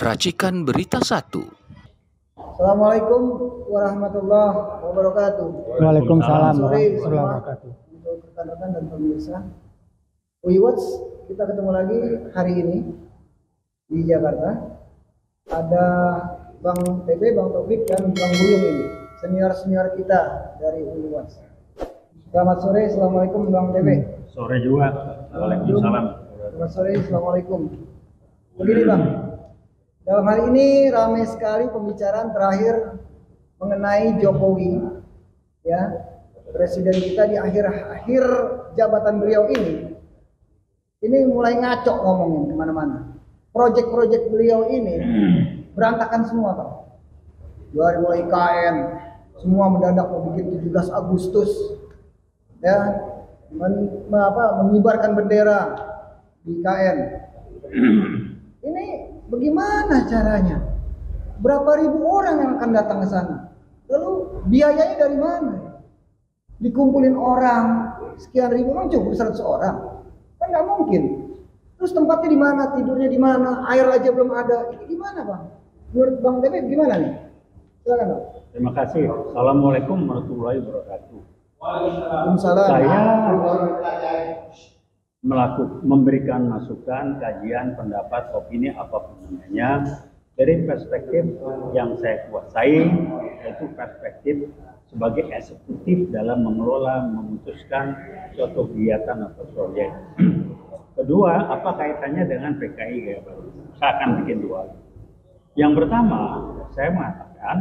Racikan Berita 1. Assalamualaikum warahmatullahi wabarakatuh. Waalaikumsalam Sore warahmatullahi semua wabarakatuh. untuk rekan-rekan dan pemirsa Watch, kita ketemu lagi hari ini di Jakarta. Ada Bang TB, Bang Taufik, dan Bang Buyung ini, senior-senior kita dari Watch. Selamat sore, assalamualaikum Bang TB. Sore juga, waalaikumsalam. Selamat sore, assalamualaikum. Begini Bang, dalam hari ini ramai sekali pembicaraan terakhir mengenai Jokowi, ya, presiden kita di akhir jabatan beliau ini mulai ngaco ngomongin kemana-mana. Proyek-proyek beliau ini berantakan semua Pak. Dari mulai IKN, semua mendadak mau bikin 17 Agustus, ya, mengibarkan bendera di IKN. Ini bagaimana caranya? Berapa ribu orang yang akan datang ke sana? Lalu biayanya dari mana? Dikumpulin orang sekian ribu, memang cukup 100 orang? Kan nggak mungkin. Terus tempatnya di mana? Tidurnya di mana? Air aja belum ada. Ini gimana Bang? Menurut Bang Tebe gimana nih? Silakan Bang. Terima kasih. Assalamualaikum warahmatullahi wabarakatuh. Waalaikumsalam. Saya memberikan masukan, kajian, pendapat, opini apapun namanya dari perspektif yang saya kuasai, yaitu perspektif sebagai eksekutif dalam mengelola, memutuskan suatu kegiatan atau proyek. Kedua, apa kaitannya dengan PKI Gaya Baru? Saya akan bikin dua. Yang pertama, saya mengatakan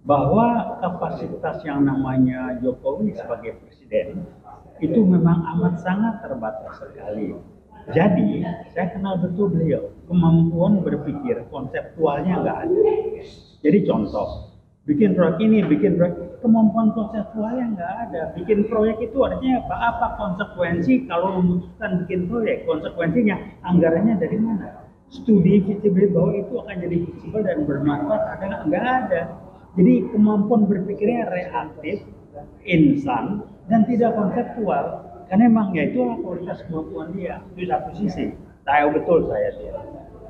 bahwa kapasitas yang namanya Jokowi sebagai presiden itu memang amat sangat terbatas sekali. Jadi, saya kenal betul beliau, kemampuan berpikir konseptualnya nggak ada. Jadi contoh, bikin proyek ini, bikin proyek, kemampuan konseptualnya nggak ada. Bikin proyek itu artinya apa? Apa konsekuensi kalau memutuskan bikin proyek? Konsekuensinya, anggarannya dari mana? Studi visibility bahwa itu akan jadi visible dan bermanfaat ada nggak ada. Jadi kemampuan berpikirnya reaktif, insan, dan tidak konseptual. Karena memang ya itulah kualitas kemampuan dia. Itu satu sisi. Tahu betul saya dia.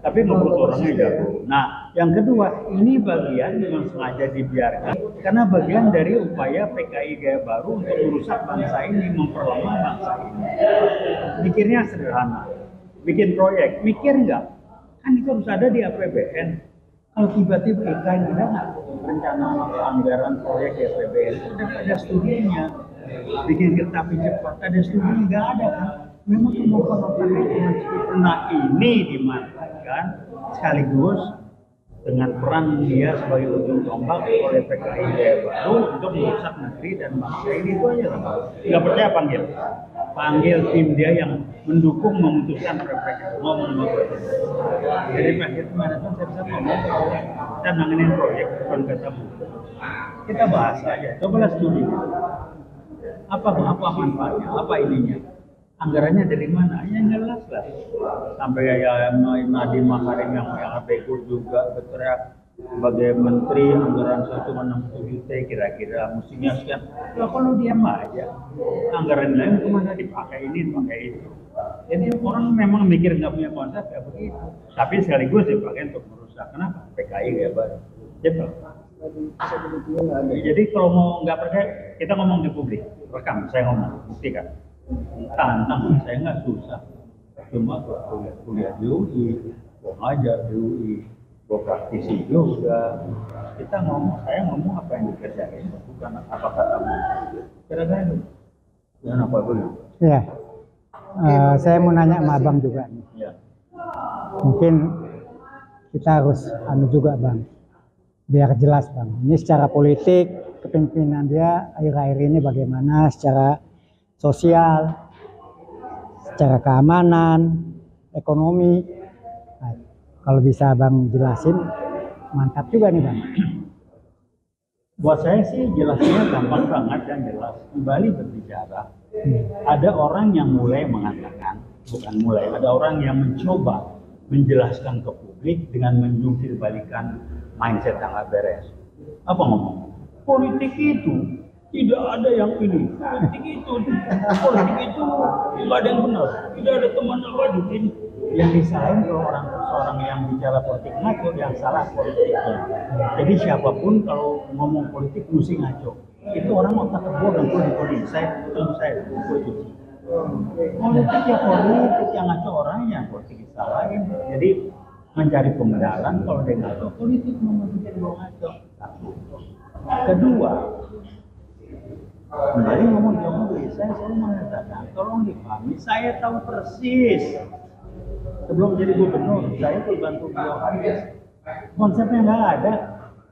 Tapi menurut orangnya jago. Nah, yang kedua, ini bagian yang sengaja dibiarkan karena bagian dari upaya PKI Gaya Baru untuk merusak bangsa ini, memperlemah bangsa ini. Mikirnya sederhana. Bikin proyek, mikir nggak? Kan itu harus ada di APBN. Kalau tiba-tiba IKN nggak rencana anggaran proyek di APBN, udah ada studinya. Bikin kereta api cepat, ada studinya nggak ada kan? Memang kemampuan otaknya cuma segitu. Nah, ini dimanfaatkan sekaligus dengan peran dia sebagai ujung tombak oleh PKI Gaya Baru untuk merusak negeri dan bangsa ini. Itu aja kan? Nggak percaya panggil tim dia yang mendukung memutuskan PPK ngomong. Jadi PKI management saya bisa ngomong, kita nanganin proyek bukan ketemu. Kita bahas aja, cobalah studi. Apa manfaatnya, apa ininya, anggarannya dari mana, ya jelas lah. Sampai ya Nadiem Makarim yang bego juga berteriak sebagai menteri anggaran 167 T kira-kira mestinya sekian. Ya kalau diam aja, anggaran lain kemana dipakai ini, dipakai itu. Jadi orang memang mikir nggak punya konsep ya begitu. Tapi sekaligus dipakai untuk merusak. Kenapa? PKI Gaya Baru. Gitu. Jadi kalau mau nggak percaya, kita ngomong di publik, rekam, saya ngomong, buktikan. Tantang, saya nggak susah. Cuma kuliah di UI, mau ngajar di UI, gue praktisi juga. Kita ngomong, saya ngomong apa yang dikerjain, bukan apa katamu. Kira-kira itu. Dan apa dulu? Ya, saya mau nanya sama Abang juga nih. Ya. Mungkin kita harus juga Bang, biar jelas Bang. Ini secara politik, kepemimpinan dia akhir-akhir ini bagaimana secara sosial, secara keamanan, ekonomi. Nah, kalau bisa Bang jelasin, mantap juga nih Bang. Buat saya sih jelasnya gampang banget dan jelas. Kembali berbicara, ada orang yang mulai mengatakan, ada orang yang mencoba menjelaskan ke publik dengan menjungkir balikan mindset yang nggak beres. Apa ngomong? Politik itu tidak ada yang ini. Politik itu nggak ada yang benar. Tidak ada teman abadi ini. Yang disalahin kalau orang seorang yang bicara politik ngaco, yang salah politiknya. Jadi siapapun kalau ngomong politik mesti ngaco. Itu orang otak kebo dan politik. Saya cuci. Politik ya politik, yang ngaco orangnya, politik disalahin. Jadi mencari pembenaran kalau dia ngaco, politik membuat dia ngaco. Kedua, kembali ngomong Jokowi, saya selalu mengatakan, tolong dipahami, saya tahu persis. Sebelum jadi gubernur, saya tuh bantu beliau habis. Konsepnya nggak ada,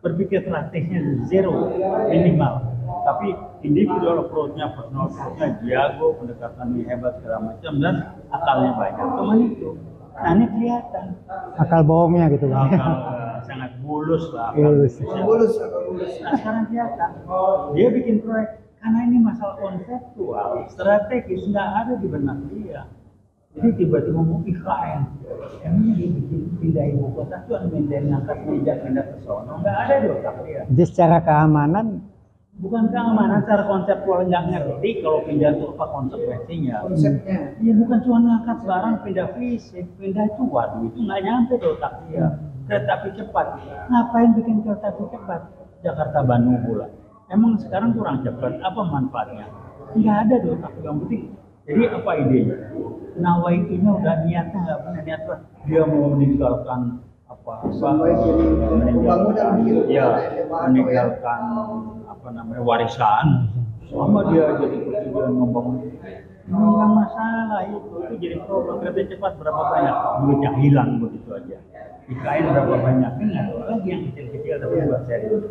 berpikir praktisnya zero, minimal. Tapi individual approach-nya, personal approach-nya jago, pendekatannya hebat segala macam, dan akalnya banyak. Cuman itu, nah ini kelihatan. Akal bohongnya gitu Bang. Akal sangat bulus lah. Bulus. Bulus. Nah sekarang kelihatan, dia bikin proyek. Karena ini masalah konseptual, strategis, nggak ada di benak dia. Jadi tiba-tiba ngomong IKN, emang dia bikin pindah ibu kota, cuma pindah ngangkat meja pindah ke sono, nggak ada di otak dia. Jadi secara keamanan, Bukan keamanan, secara konseptual nggak ngerti kalau pindah itu apa konsekuensinya. Konsepnya. Ya bukan cuma ngangkat barang, pindah fisik, pindah itu, waduh itu nggak nyampe di otak dia. Kereta api cepat, ngapain bikin kereta api cepat? Jakarta Bandung pula. Emang sekarang kurang cepat, apa manfaatnya? Nggak ada di otak yang penting. Jadi apa idenya? Nawaitunya udah niatnya nggak pernah niat dia mau meninggalkan meninggalkan apa namanya warisan selama dia jadi presiden membangun nggak masalah itu jadi problem. Kereta cepat berapa banyak duitnya hilang begitu aja. IKN berapa banyak kan ada lagi yang kecil-kecil tapi buat serius.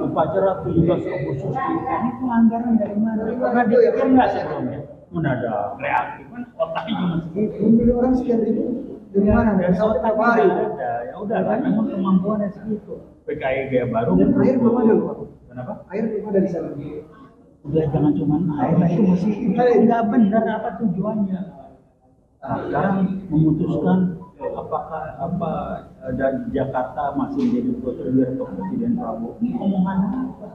Upacara 17 Agustus IKN itu anggaran dari mana? Karena dia pikir nggak sebelumnya mendadak reaktif kan otaknya cuma segitu. Membeli orang sekian ribu dari mana? Dari Dari otak hari. ada ya udah kan memang kemampuannya segitu. PKI gaya baru Dan air belum ada loh. kenapa? Air belum ada di sana. Udah jangan cuma air itu masih nggak benar apa tujuannya. Nah, sekarang memutuskan apakah dan Jakarta masih menjadi prosedur atau Presiden Prabowo ini omongan apa?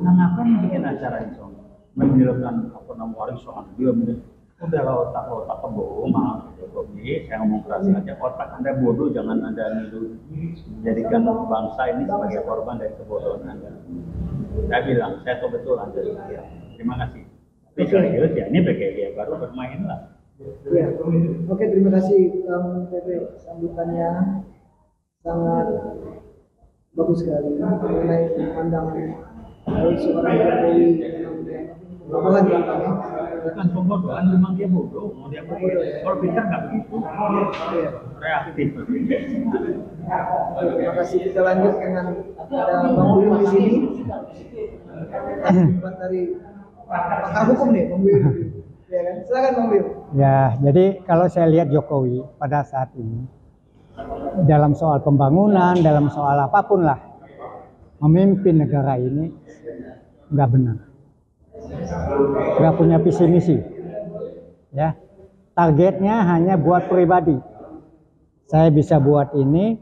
Nah ngapain bikin acara itu? Menghilangkan apa namanya warisan dia udah otak kebohongan maaf Jokowi, saya ngomong keras aja, otak Anda bodoh, jangan Anda niru jadikan bangsa ini sebagai korban dari kebodohan Anda. Saya bilang, saya tahu betul Anda setia. Terima kasih. Tapi serius ya, ini PKI baru bermain lah. Ya, oke, terima kasih Kang Pepe, sambutannya sangat bagus sekali mengenai pandangan dari seorang Jokowi bodohan ya kami. Bukan pembodohan, memang dia bodoh. Mau dia bodoh. Kalau pintar nggak begitu. Reaktif. Terima kasih. Kita lanjut dengan ada Bang Will di sini. Dari pakar hukum nih, Bang Will. Ya kan? Silakan Bang Will. ya jadi kalau saya lihat Jokowi pada saat ini dalam soal pembangunan, dalam soal apapun lah, memimpin negara ini nggak benar. Nggak punya visi misi, ya targetnya hanya buat pribadi. Saya bisa buat ini,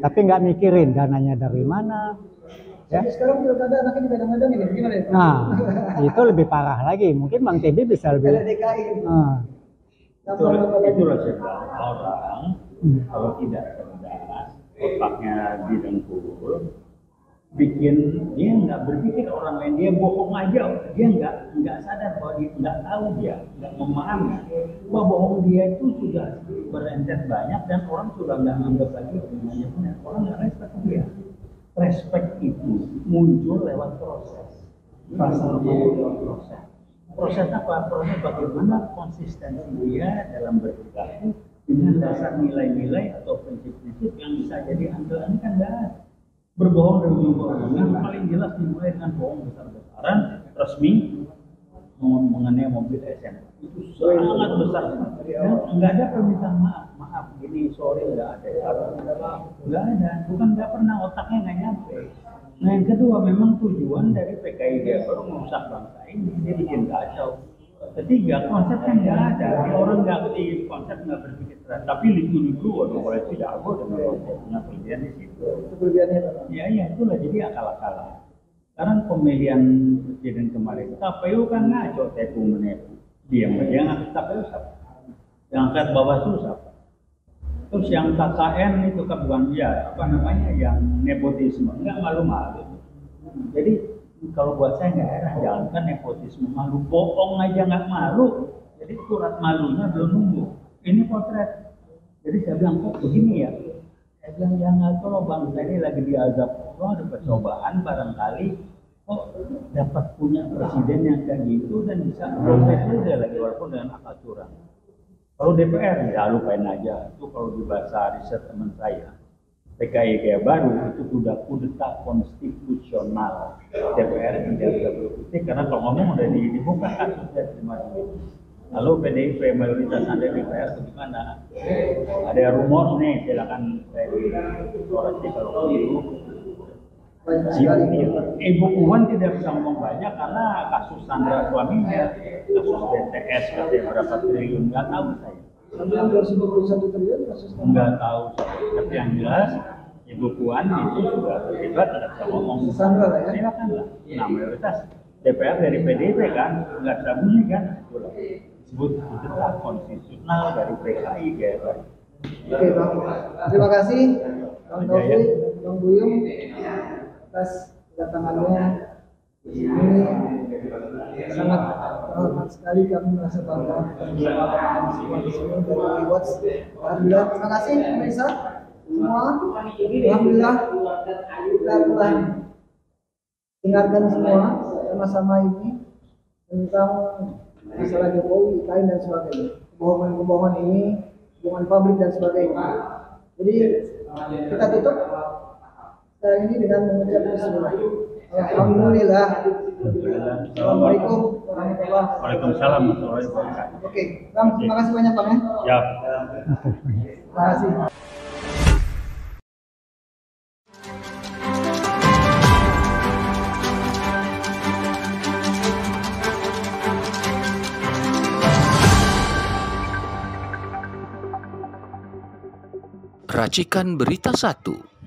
tapi nggak mikirin dananya dari mana. Ya. Sekarang pilkada anaknya digadang-gadang ini, gimana ya? Nah, itu lebih parah lagi. Mungkin Bang TB bisa lebih. Ada DKI. Itulah sebab orang kalau tidak cerdas, otaknya didengkul, bikin dia nggak berpikir orang lain, dia bohong aja, dia nggak sadar bahwa dia nggak tahu, dia nggak memahami bahwa bohong dia itu sudah berentet banyak dan orang sudah nggak anggap lagi sebenarnya benar, orang nggak respect dia. Respect itu muncul lewat proses, pasalnya lewat proses. Proses apa? Proses bagaimana konsistensi dia dalam berperilaku dengan dasar nilai-nilai atau prinsip-prinsip yang bisa jadi andalan kan nggak ada. Berbohong dari ujung yang paling jelas dimulai dengan bohong besar-besaran resmi mengenai mobil SMA itu sangat besar dan nggak ada permintaan maaf gini sorry nggak ada bukan nggak pernah, otaknya nggak nyampe. Nah yang kedua memang tujuan dari PKI dia baru merusak bangsa ini, dia bikin kacau. Ketiga konsepnya nggak ada, orang nggak ngerti konsep, nggak berpikir keras, tapi liku-liku waduh kalau itu jago dan punya pilihan di situ. Iya itulah jadi akal-akalan. Sekarang pemilihan presiden kemarin KPU kan ngaco, tepu menipu, diam aja. Yang angkat KPU siapa? Yang angkat Bawaslu siapa? Terus yang KKN itu kan bukan ya apa namanya yang nepotisme, nggak malu-malu. Jadi kalau buat saya nggak heran, jangankan nepotisme malu, bohong aja nggak malu. Jadi surat malunya belum nunggu. Ini potret. Jadi saya bilang kok begini ya. Saya bilang ya nggak tahu bangsa ini lagi diazab Allah, ada percobaan barangkali kok dapat punya presiden yang kayak gitu dan bisa protes juga lagi walaupun dengan akal curang. Kalau DPR ya lupain aja. Itu kalau di bahasa riset teman saya, PKI kayak baru itu sudah kudeta konstitusional. DPR tidak bisa berkutik karena kalau ngomong udah dibuka kasusnya terima duit. Lalu PDIP mayoritas ada di DPR itu gimana? Ada rumor nih, silakan saya koreksi kalau begitu. Ibu Puan tidak bisa ngomong banyak karena kasus Sandra suaminya, kasus BTS katanya berapa triliun, nggak tahu saya. Sampai 221 triliun kasus Nggak tahu saya. Tapi yang jelas Ibu Puan itu sudah terlibat, tidak bisa ngomong. Sandra lah ya. Silakan lah. Nah mayoritas DPR dari PDIP kan, nggak bisa bunyi kan, itulah disebut kudeta konstitusional dari PKI kayak tadi. Oke Bang, terima kasih Bang Taufik, Bang Buyung atas kedatangannya. Ini sangat terhormat sekali, kami merasa bangga semua di sini dari Watch. Alhamdulillah, terima kasih pemirsa semua. Alhamdulillah kita telah dengarkan semua sama-sama ini tentang masalah Jokowi, kain dan sebagainya, kebohongan-kebohongan ini, hubungan pabrik dan sebagainya. Jadi kita tutup ini dengan mengucap bismillah. Alhamdulillah. Assalamualaikum warahmatullahi wabarakatuh. Waalaikumsalam warahmatullahi wabarakatuh. Oke, Bang, terima kasih banyak Bang ya. Ya. Terima kasih. Racikan Berita 1.